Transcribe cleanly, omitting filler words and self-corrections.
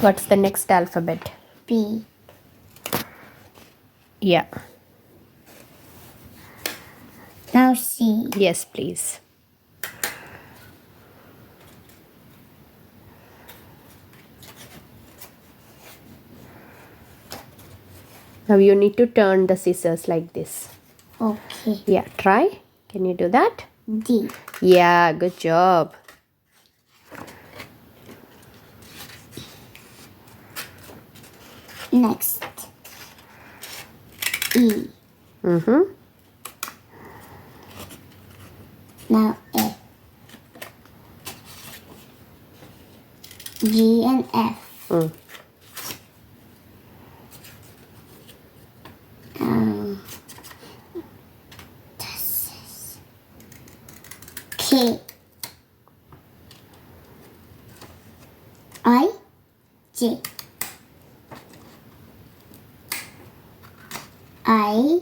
What's the next alphabet? B. Yeah. Now C. Yes, please. Now you need to turn the scissors like this. Okay. Yeah, try. Can you do that? D. Yeah, good job. Next. E. Mm-hmm. Now F. G and F. Mm. This is K. I. J. I.